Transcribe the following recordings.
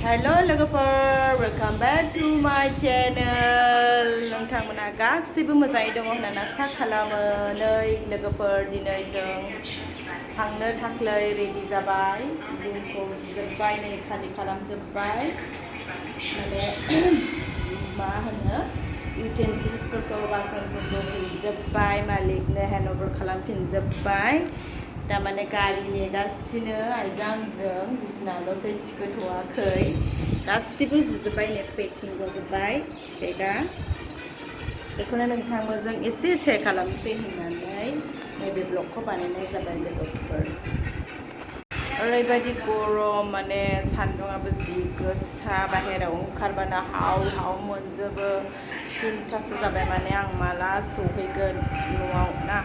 Hello Lwgwfwr, welcome back to my channel. नोंथांमोना गासिबो मोजाङै दङ होनना आसा खालामो। नै लोगोफोर दिनै जों थांनो थाखाय रेडि जाबाय। रुमखौ जोब्बाय, नै खालि खालामजोब्बाय। माने मा होनो इउटेन्सिल्सफोरखौ बासनफोरखौ हैजोब्बाय, मालिकनो हेन्डअभार खालामफिनजोब्बाय। तारमाने गारि नेगासिनो आइजों बिसनाल'सो थिखोथ'वाखै। गासिबो जुजोब्बाय, नै पेकिं जाजोब्बाय बेगा। बेखौनो नोंथांमोनजों एसे शेयार खालामसै होननानै नैबे ब्लगखौ बानायनाय जाबाय लोगोफोर। ओरैबायदि गरम, माने सान्दुंआबो जि गोसा, बाहेरायाव ओंखारबानो हाव हाव मोनजोबो। सिन्थासो जाबाय माने आं माला सहैगोन न'आव ना।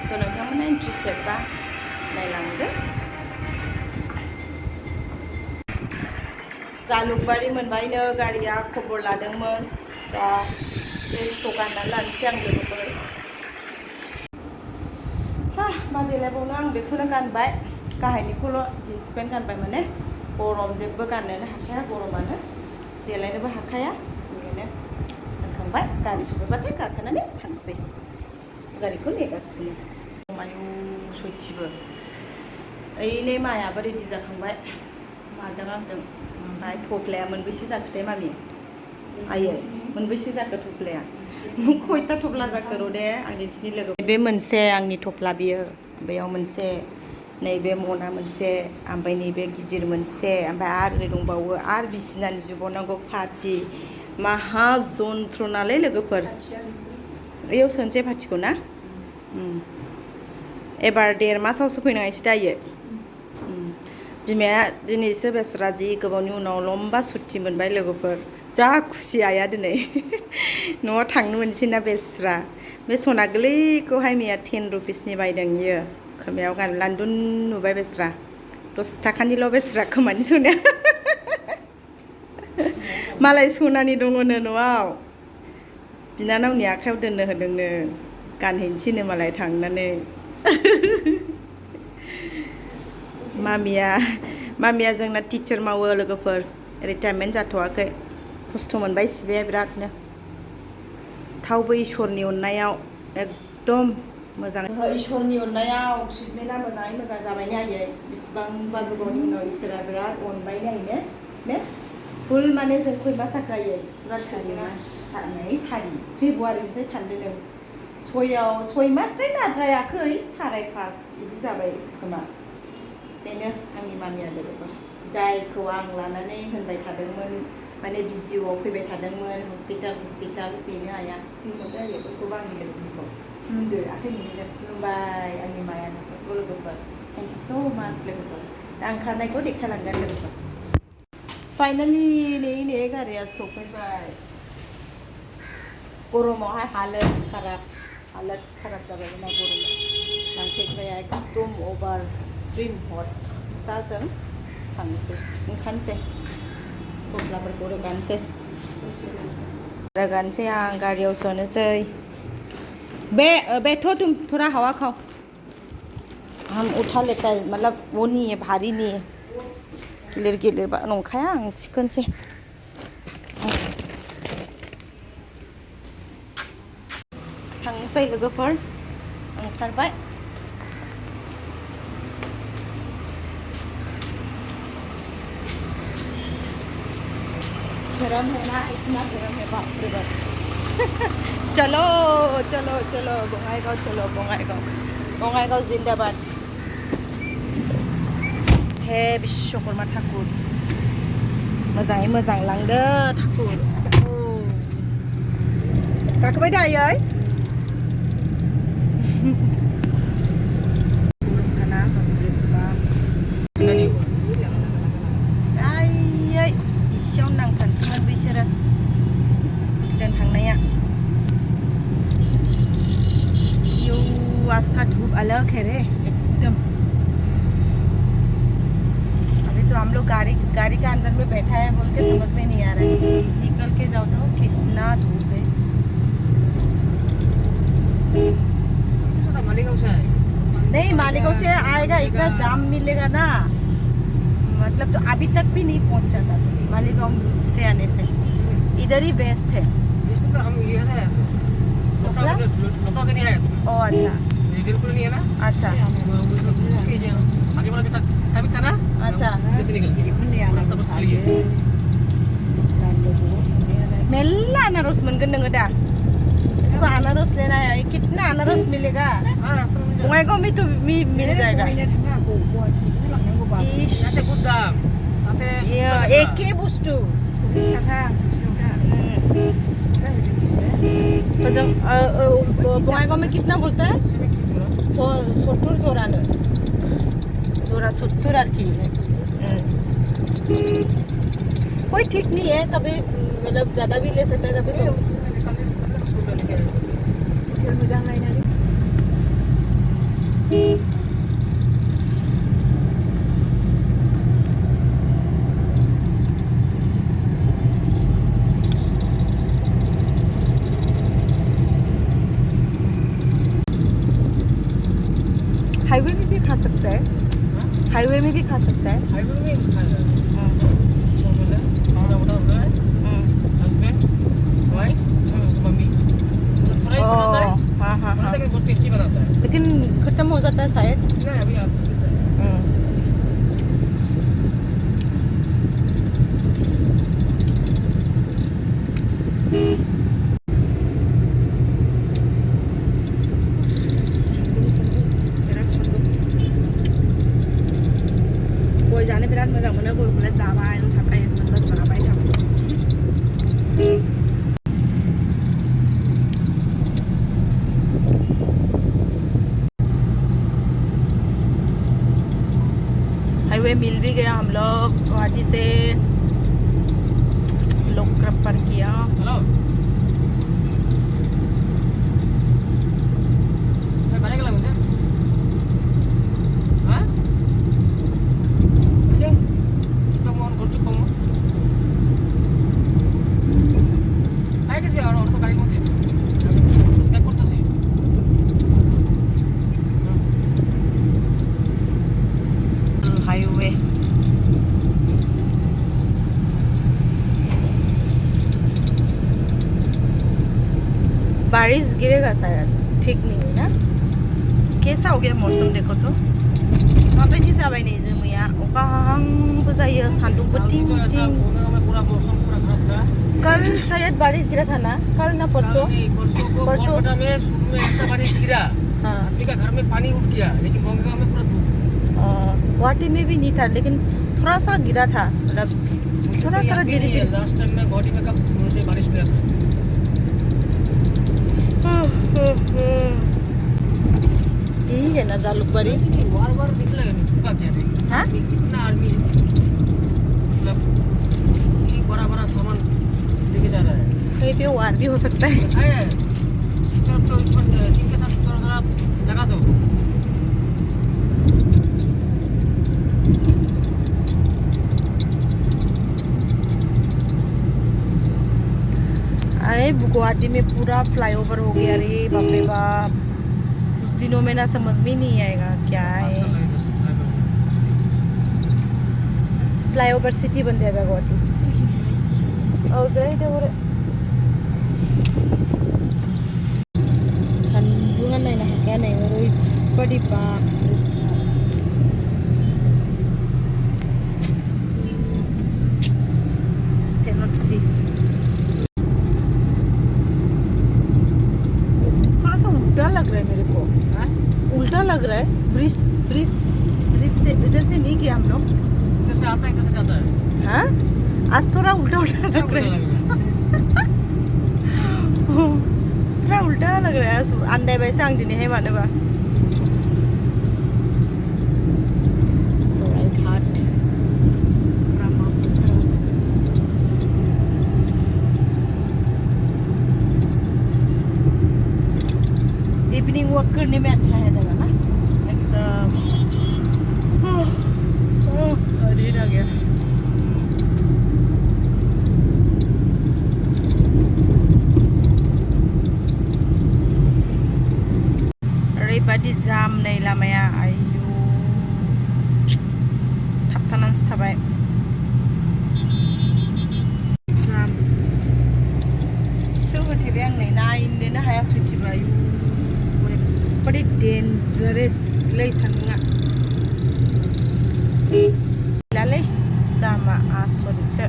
स' नोंथांमोना इन्ट्रेस्टेड बा नायलांदो। जालुकबारि मोनबायनो गारिया, खबर लादोंमोन। दा ड्रेसखौ गाननानै लानोसै आं लोगोफोर। मा देलायबावनो, आं बेखौनो गानबाय, गाहायनिखौल' जिन्स पेन्ट गानबाय। माने गरम, जेबो गाननोनो हाखाया, गरमानो देलायनोबो हाखाया। ओंखायनो गानखांबाय, गारि सफैबाथाय गाखोनानै थांसै। गारिखौ नेगासिनो मायाव सयथिबो। ओइनै मायाबो रेडि जाखांबाय, माजों आंजों। ओमफ्राय थफ्लाया मोनबेसे जाखोथाय मामि? आयै मोनबेसे जाखो थफ्लाया? खयथा थफ्ला जाखो र' दे आं दिन्थिनि लोगो। बे मोनसे आंनि थफ्ला, बियो बेयाव मोनसे, नैबे मना मोनसे, ओमफ्राय नैबे गिदिर मोनसे, ओमफ्राय आरो दंबावो। आरो बिसिनानि जुबावनांगौ पार्टि, माहा जन्थ्रनालै लोगोफोर। बेयाव सोनोसै पार्टिखौ ना। एबार 1.5 मासावसो फैनायसै दायो। बिमाया दिनैसो बेस्रा जि गोबावनि उनाव लम्बा सुटि मोनबाय लोगोफोर। जा खुसि आइया दिनै न'आव थांनो मोनसै ना बेस्रा। बे सना गोरलैखौहाय मैया 10 रुपिसनि बायदों। इयो खोमायाव गान लान्दुन नुबाय बेस्रा। 10 थाखानिल' बेस्रा खोमानि सनाया। मालाय सनानि दङनो न'आव, बिनानावनि आखायाव दोननो होदोंनो। गानहैनोसैनो मालाय थांनानै। मामिया जोंना टिचार मावो लोगोफोर, रिटायारमेन्ट जाथ'वाखै। खस्थ' मोनबाय सिबाया बिरादनो। थावबो इसोरनि अननायाव एकदम मोजां। इसोरनि अननायाव ट्रिटमेन्टआ मोजाङै मोजां जाबायनो आयै। बेसेबांबा गोबावनि उनाव इसोरा बिराद अनबायनो आइनो ने। फुल माने जों खय मास जाखो आयै फुरा ट्रिटमेन्टआ? सारि फेब्रुवारिनिफ्राय सानदो नों। 6 मासद्राय जाद्रायाखै, 5.5 बिदि जाबाय खोमा। बेनो आंनि मामिया लोगोफोर, जायखौ आं लानानै होनबाय थादोंमोन, माने भिडिअ'आव फैबाय थादोंमोन हस्पिटाल। बेनो आइया। खुलुमहरदो आइखौबो, आंनि लोगोफोरखौ खुलुमदो। आखाइ मोननैजों खुलुमबाय आंनि माया नोंसोरखौ लोगोफोर। थेंक इउ स' माच लोगोफोर। दा ओंखारनायखौ देखायलांगोन लोगोफोर। फाइनालि नै गारिया सफैबाय। गरमावहाय हालोद खाराब जाबाय ना गरमाव। लांफैग्राया एकदम अभार स्ट्रिम हट। दा जों थांसै, ओंखारनोसै, थफ्लाफोरखौ रोगानोसै आं गारियाव सोनोसै। बैठो तुम, थोड़ा हवा खाओ। हम उठा लेता है, मतलब वो नहीं है, भारी नहीं है। गिलिर नंखाया, आं थिखोनोसै। थांनोसै लोगोफोर, ओंखारबाय। धर्म है ना, इतना धर्म है, बाप रे बाप। चलो बङाइगाव, चलो बङाइगाव जिंदाबाद। हे बिश्वकर्मा ठाकुर, मोजाङै मोजां लांदो ठाकुर। गाखोबाय दा आयै? आयै इसेयावनो नांथारसिगोन बिसोरो स्कुटिजों थांनाया। आज का धूप अलग है रे एकदम। अभी तो हम लोग गाड़ी के अंदर में बैठा है, बोल के समझ में नहीं आ रहा है। निकल के जाओ तो कितना धूप है। नहीं, मालेगांव से आएगा, इतना जाम मिलेगा ना, मतलब तो अभी तक भी नहीं पहुंचा था मालीगांव से आने से इधर ही बेस्ट है इसमें तो हम ये है लोकल के नहीं आया ओ अच्छा ये बिल्कुल नहीं है ना अच्छा उसके जो आगे वाला जो ट्रैफिक था ना अच्छा जैसे निकलती है रास्ता बहुत खाली है मेल्ला अनारस मोनगोन नोङो दा इसको अनारस लेना है कितना अनारस मिलेगा हाँ रास्ता में बङाइगांव में तो मिल जाएगा यहाँ बहुत दाम ये एक ही बुस्तु बङाइगांव में कितना बोलता है 70 जोरानो जोरा 70 आरकी कोई ठीक नहीं है कभी मतलब ज़्यादा भी ले सकता है कभी तो हाईवे में भी खा सकता है हाईवे में भी खा सकता है हाईवे में छोटा मोटा होता है हस्बैंड वाइफ और उसकी मम्मी तो फ्राई बनाता है हाँ हाँ हाँ बहुत टेस्टी बनाता है लेकिन खत्म हो जाता है शायद नहीं अभी आप गय जानो बिराद मोजां मोनो गयखौलाय जाबाय थाखायो मोनबा जाबाय थागौ हाईवे मिल भी गया हम लोग गुवाहाटी से लवगवफर किया हेलो मैं बने के लगूंगा हाँ अच्छा kita mau kursus kamu kayak sih orang kali mau gitu kayak kursus sih highway बारिश गिरेगा शायद ठीक नहीं है ना कैसा हो गया मौसम देखो तो माबायदि जाबाय नै जोमैया अखा हाहांबो जायो सान्दुंबो टिं टिं पूरा मौसम पूरा खराब था कल शायद बारिश गिरा था ना कल ना परसों परसों में ऐसा बारिश गिरा हाँ आदमी का घर में पानी उठ गया लेकिन बंगाल में पूरा धूप गुवाहाटी में भी नहीं था लेकिन थोड़ा सा गिरा था मतलब थोड़ा थोड़ा धीरे धीरे लास्ट टाइम में गुवाहाटी में कब मुझे बारिश मिला था यही है ना जालुकबारी वार वार निकलेगा क्या रे हाँ कितना आदमी मतलब ये बड़ा बड़ा सामान लेके जा रहा है कहीं पे वार भी हो सकता है इस तरफ तो इस पर जिनके साथ थोड़ा लगा दो अरे गुवाहाटी में पूरा फ्लाईओवर हो गया रे बाप रे बाप कुछ दिनों में ना समझ में नहीं आएगा क्या है फ्लाईओवर सिटी बन जाएगा गुवाहाटी और सान्दुंआ नायनो हाखाया नै ओरैबादि बाप cannot see थोड़ा सा उल्टा लग रहा है मेरे को उल्टा लग रहा है ब्रिज ब्रिज ब्रिज से इधर से नहीं गया हम लोग इधर से आता है इधर से जाता है हाँ आज थोड़ा उल्टा उल्टा लग रहा है थोड़ा उल्टा लग रहा है अंदाय वैसे आं दिनैहाय मानोबा सरायघाट इवनिंग वॉक करने में अच्छा है जगह ना एकदम नींद आ गया ओरैबादि जाम नै लामाया आयु थाबथानानैसो थाबाय थाबायनो हाया सुइथिबा ओरैबादि डेन्जारेसलै सान्दुङा गैलालै जामा आसरितसो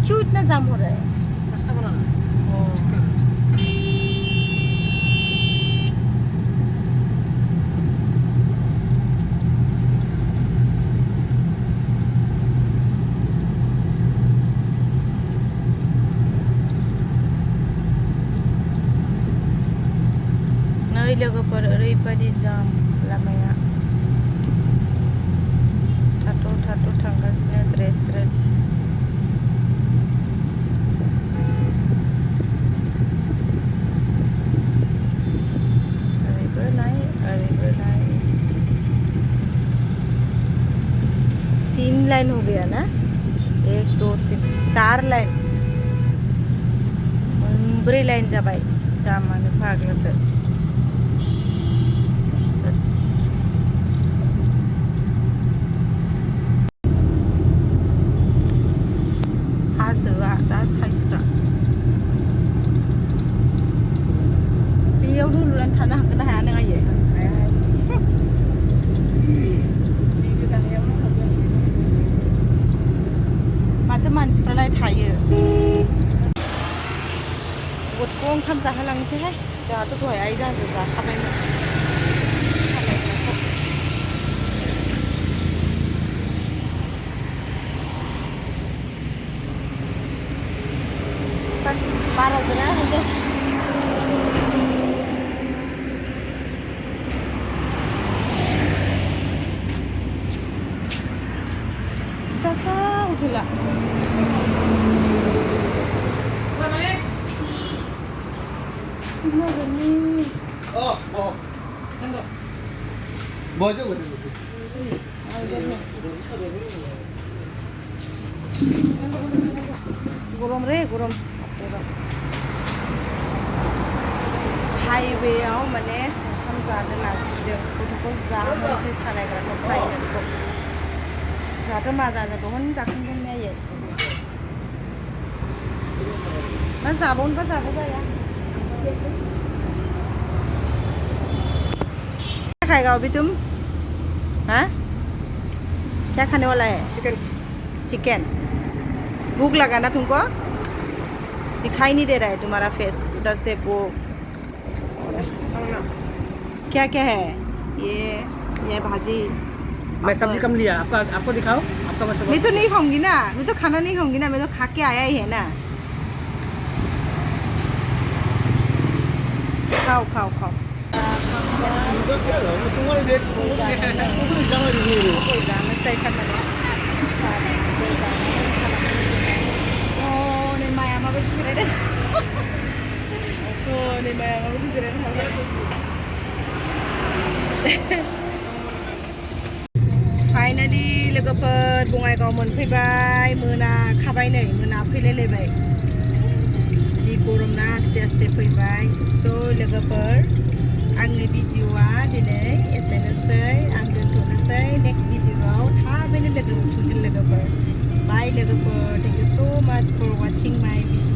क्यों इतना जाम हो रहा है रास्ता बनाना नै लोगोफोर ओरैबादि जाम लामाया थाथ' थांगासिनो द्रेद द्रेद ओरैबो नाय 3 लाइन हो गया ना 1 2 3 4 लाइन 4 लाइन जाबाय जामानो फाग्लासो हाजोआ जा साइसफ्रा बेयावनो उन्दुनानै थानो हागोन ना हाया नों आयै माथो मानसिफ्रालाय थायो गथ'खौ ओंखाम जाहोलांनोसैहाय जोंहाथ' दहाय आइ जाहाजों जाखाबायमोन बारा जिरा मुझे फिसा उठेला गरम रे गरम हाइवेआव माने ओंखाम जानो लाखिदों गथ'खौ जाहोनोसै सालायग्राखौ बायनायखौ जाहाथ' मा जानो दहन जाखांगोन नायो मा जाबावनोबा जाबोबाया क्या खाएगा अभी तुम हाँ क्या खाने वाला है चिकन भूख लगा ना तुमको दिखाई नहीं दे रहा है तुम्हारा फेस उधर से वो क्या क्या है ये भाजी मैं सब्जी कम लिया आपको दिखाओ आपका मतलब मैं तो नहीं खाऊंगी ना मैं तो खाना नहीं खाऊंगी ना मैं तो खा के आया ही है ना खाओ खाओ खाओ फाइनालि लोगोफोर बङाइगाव मोनफैबाय मोनाखाबाय नै मोनाफैलायलायबाय जि गरम ना आस्ते आस्ते फैबाय स' लोगोफोर आंनि भिडिअ'आ दिनै एसेनोसै आं दोनथ'नोसै नेक्स्ट भिडिअ'आव थाबैनो लोगो मोनफिनगोन लोगोफोर बाय लोगोफोर थेंक इउ स' माच फर वाचिं माय भिडिअ